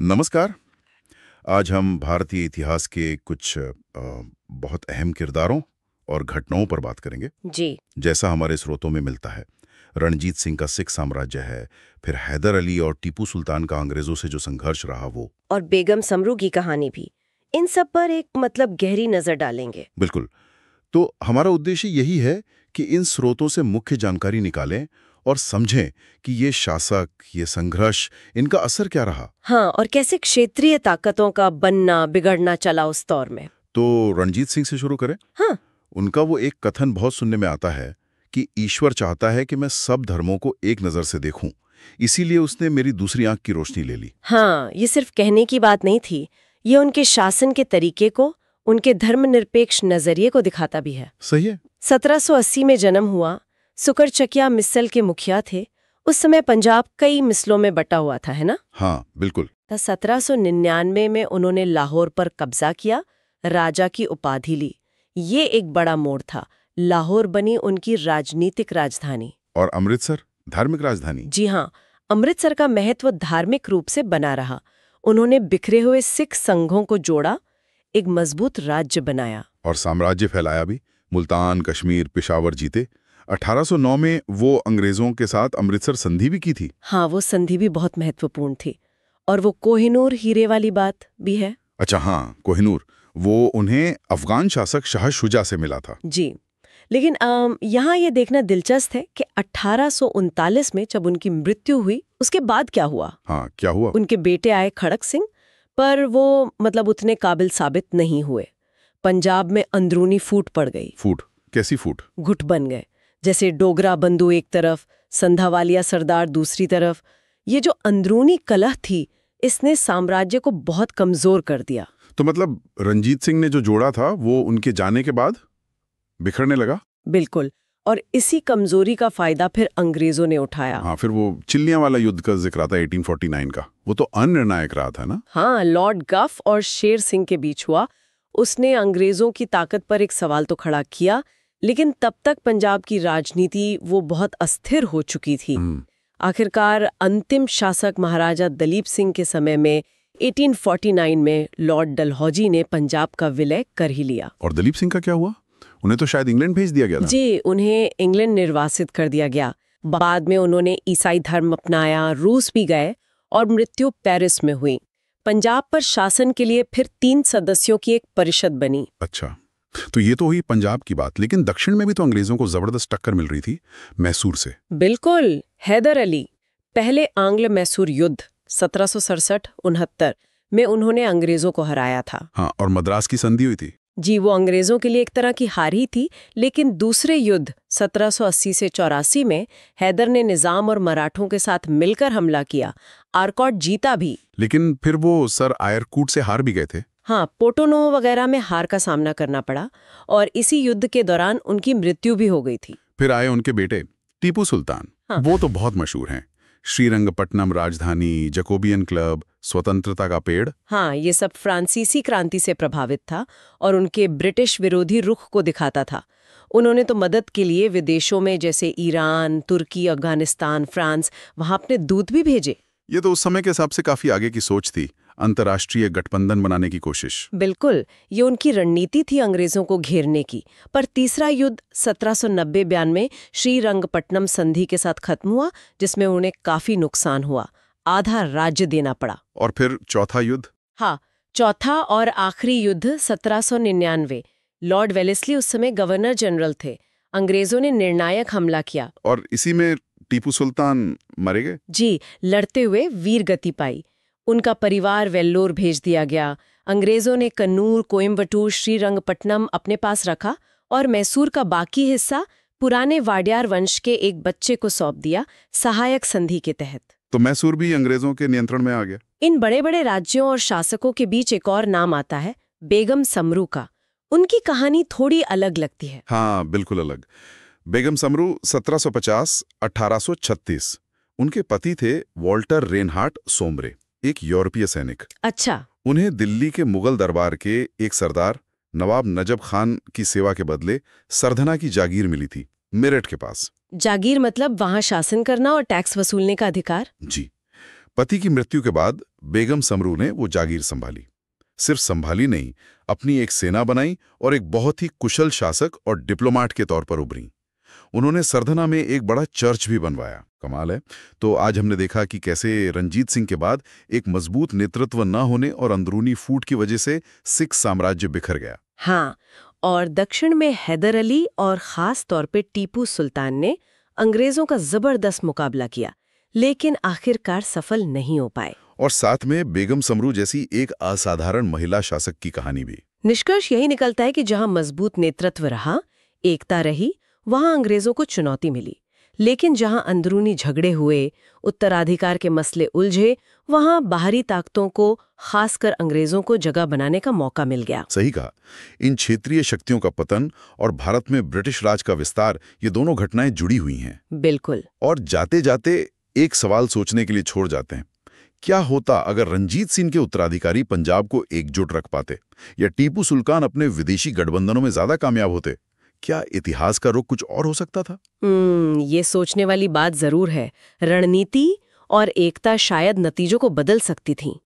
नमस्कार। आज हम भारतीय इतिहास के कुछ बहुत अहम किरदारों और घटनाओं पर बात करेंगे। जी। जैसा हमारे स्रोतों में मिलता है, रणजीत सिंह का सिख साम्राज्य है, फिर हैदर अली और टीपू सुल्तान का अंग्रेजों से जो संघर्ष रहा वो, और बेगम समरू की कहानी भी। इन सब पर एक गहरी नजर डालेंगे। बिल्कुल। तो हमारा उद्देश्य यही है कि इन स्रोतों से मुख्य जानकारी निकालें और समझें कि ये शासक, ये संघर्ष, इनका असर क्या रहा। हाँ, और कैसे क्षेत्रीय ताकतों का बनना बिगड़ना चला उस दौर में। तो रणजीत सिंह से शुरू करें। हाँ। उनका वो एक कथन बहुत सुनने में आता है कि ईश्वर चाहता है कि मैं सब धर्मों को एक नजर से देखूं, इसीलिए उसने मेरी दूसरी आंख की रोशनी ले ली। हाँ, ये सिर्फ कहने की बात नहीं थी, ये उनके शासन के तरीके को, उनके धर्मनिरपेक्ष नजरिए को दिखाता भी है। सही है। 1780 में जन्म हुआ। सुकरचकिया मिसल के मुखिया थे। उस समय पंजाब कई मिसलों में बटा हुआ था, है ना? हाँ, बिल्कुल। 1799 में उन्होंने लाहौर पर कब्जा किया, राजा की उपाधि ली। ये एक बड़ा मोड़ था। लाहौर बनी उनकी राजनीतिक राजधानी। और अमृतसर धार्मिक राजधानी। जी हाँ, अमृतसर का महत्व धार्मिक रूप से बना रहा। उन्होंने बिखरे हुए सिख संघों को जोड़ा, एक मजबूत राज्य बनाया। और साम्राज्य फैलाया भी। मुल्तान, कश्मीर, पेशावर जीते। 1809 में वो अंग्रेजों के साथ अमृतसर संधि भी की थी। हाँ, वो संधि भी बहुत महत्वपूर्ण थी। और वो कोहिनूर हीरे वाली बात भी है। अच्छा हाँ, कोहिनूर, वो उन्हें अफगान शासक शाह शुजा से मिला था। जी, लेकिन यहाँ ये देखना दिलचस्प है कि 1839 में जब उनकी मृत्यु हुई, उसके बाद क्या हुआ? हाँ, क्या हुआ? उनके बेटे आए खड़क सिंह, पर वो उतने काबिल साबित नहीं हुए। पंजाब में अंदरूनी फूट पड़ गई। फूट? कैसी फूट? गुट बन गए, जैसे डोगरा बंधु एक तरफ, संधावालिया सरदार दूसरी तरफ। ये जो अंदरूनी कलह थी, इसने साम्राज्य को बहुत कमजोर कर दिया। तो मतलब रंजीत सिंह ने जो जोड़ा था वो उनके जाने के बाद बिखरने लगा। बिल्कुल। और इसी कमजोरी का फायदा फिर अंग्रेजों ने उठाया। हाँ, फिर वो चिल्लियां वाला युद्ध का जिक्र आता है 1849 का, वो तो अनिर्णायक रहा था ना। हाँ, लॉर्ड गफ और शेर सिंह के बीच हुआ। उसने अंग्रेजों की ताकत पर एक सवाल तो खड़ा किया, लेकिन तब तक पंजाब की राजनीति वो बहुत अस्थिर हो चुकी थी। आखिरकार अंतिम शासक महाराजा दलीप सिंह के समय में 1849 में लॉर्ड डलहौजी ने पंजाब का विलय कर ही लिया। और दलीप सिंह का क्या हुआ? उन्हें तो शायद इंग्लैंड भेज दिया गया था। जी, उन्हें इंग्लैंड निर्वासित कर दिया गया। बाद में उन्होंने ईसाई धर्म अपनाया, रूस भी गए और मृत्यु पेरिस में हुई। पंजाब पर शासन के लिए फिर 3 सदस्यों की एक परिषद बनी। अच्छा, तो ये तो हुई पंजाब की बात, लेकिन दक्षिण में भी तो अंग्रेजों को जबरदस्त टक्कर मिल रही थी मैसूर से। बिल्कुल। हैदर अली, पहले आंग्ल मैसूर युद्ध 1767-69 में उन्होंने अंग्रेजों को हराया था। हाँ, और मद्रास की संधि हुई थी। जी, वो अंग्रेजों के लिए एक तरह की हार ही थी। लेकिन दूसरे युद्ध 1780 से 84 में हैदर ने निजाम और मराठों के साथ मिलकर हमला किया। आरकॉट जीता भी। लेकिन फिर वो सर आयरकूट से हार भी गए थे। हाँ, पोटोनो वगैरह में हार का सामना करना पड़ा और इसी युद्ध के दौरान उनकी मृत्यु भी हो गई थी। फिर आए उनके बेटे टीपू सुल्तान। हाँ। वो तो बहुत मशहूर हैं। श्रीरंगपट्टनम राजधानी, जकोबियन क्लब, स्वतंत्रता का पेड़। हाँ, ये सब फ्रांसीसी क्रांति से प्रभावित था और उनके ब्रिटिश विरोधी रुख को दिखाता था। उन्होंने तो मदद के लिए विदेशों में जैसे ईरान, तुर्की, अफगानिस्तान, फ्रांस, वहां अपने दूत भी भेजे। ये तो उस समय के हिसाब से काफी आगे की सोच थी, अंतर्राष्ट्रीय गठबंधन बनाने की कोशिश। बिल्कुल, ये उनकी रणनीति थी अंग्रेजों को घेरने की। पर तीसरा युद्ध 1790-92 श्रीरंगपट्टनम संधि के साथ खत्म हुआ, जिसमें उन्हें काफी नुकसान हुआ। आधा राज्य देना पड़ा। और फिर चौथा युद्ध? हाँ, चौथा और आखिरी युद्ध 1799। लॉर्ड वेलेस्ली उस समय गवर्नर जनरल थे। अंग्रेजों ने निर्णायक हमला किया। और इसी में टीपू सुल्तान मरे गए? जी, लड़ते हुए वीर गति पाई। उनका परिवार वेल्लोर भेज दिया गया। अंग्रेजों ने कन्नूर, कोयम्बटूर, श्रीरंगपट्टनम अपने पास रखा और मैसूर का बाकी हिस्सा पुराने वाडियार वंश के एक बच्चे को सौंप दिया, सहायक संधि के तहत। तो मैसूर भी अंग्रेजों के नियंत्रण में आ गया। इन बड़े बड़े राज्यों और शासकों के बीच एक और नाम आता है, बेगम समरू का। उनकी कहानी थोड़ी अलग लगती है। हाँ, बिल्कुल अलग। बेगम समरू 1750-1836। उनके पति थे वॉल्टर रेनहार्ट सोमरे, एक यूरोपीय सैनिक। अच्छा। उन्हें दिल्ली के मुगल दरबार के एक सरदार नवाब नजब खान की सेवा के बदले सरधना की जागीर मिली थी, मेरठ के पास। जागीर मतलब वहां शासन करना और टैक्स वसूलने का अधिकार? जी। पति की मृत्यु के बाद बेगम समरू ने वो जागीर संभाली। सिर्फ संभाली नहीं, अपनी एक सेना बनाई और एक बहुत ही कुशल शासक और डिप्लोमेट के तौर पर उभरी। उन्होंने सरधना में एक बड़ा चर्च भी बनवाया। कमाल है। तो आज हमने देखा कि कैसे रंजीत सिंह के बाद एक मजबूत नेतृत्व न होने और अंदरूनी फूट की वजह से सिख साम्राज्य बिखर गया। हाँ, और दक्षिण में हैदर अली और खास तौर पे टीपू सुल्तान ने अंग्रेजों का जबरदस्त मुकाबला किया, लेकिन आखिरकार सफल नहीं हो पाए। और साथ में बेगम समरू जैसी एक असाधारण महिला शासक की कहानी भी। निष्कर्ष यही निकलता है कि जहां मजबूत नेतृत्व रहा, एकता रही, वहां अंग्रेजों को चुनौती मिली। लेकिन जहां अंदरूनी झगड़े हुए, उत्तराधिकार के मसले उलझे, वहां बाहरी ताकतों को, खासकर अंग्रेजों को जगह बनाने का मौका मिल गया। सही कहा। इन क्षेत्रीय शक्तियों का पतन और भारत में ब्रिटिश राज का विस्तार, ये दोनों घटनाएं जुड़ी हुई हैं। बिल्कुल। और जाते जाते एक सवाल सोचने के लिए छोड़ जाते हैं। क्या होता अगर रंजीत सिंह के उत्तराधिकारी पंजाब को एकजुट रख पाते, या टीपू सुल्तान अपने विदेशी गठबंधनों में ज्यादा कामयाब होते? क्या इतिहास का रुख कुछ और हो सकता था? ये सोचने वाली बात जरूर है। रणनीति और एकता शायद नतीजों को बदल सकती थी।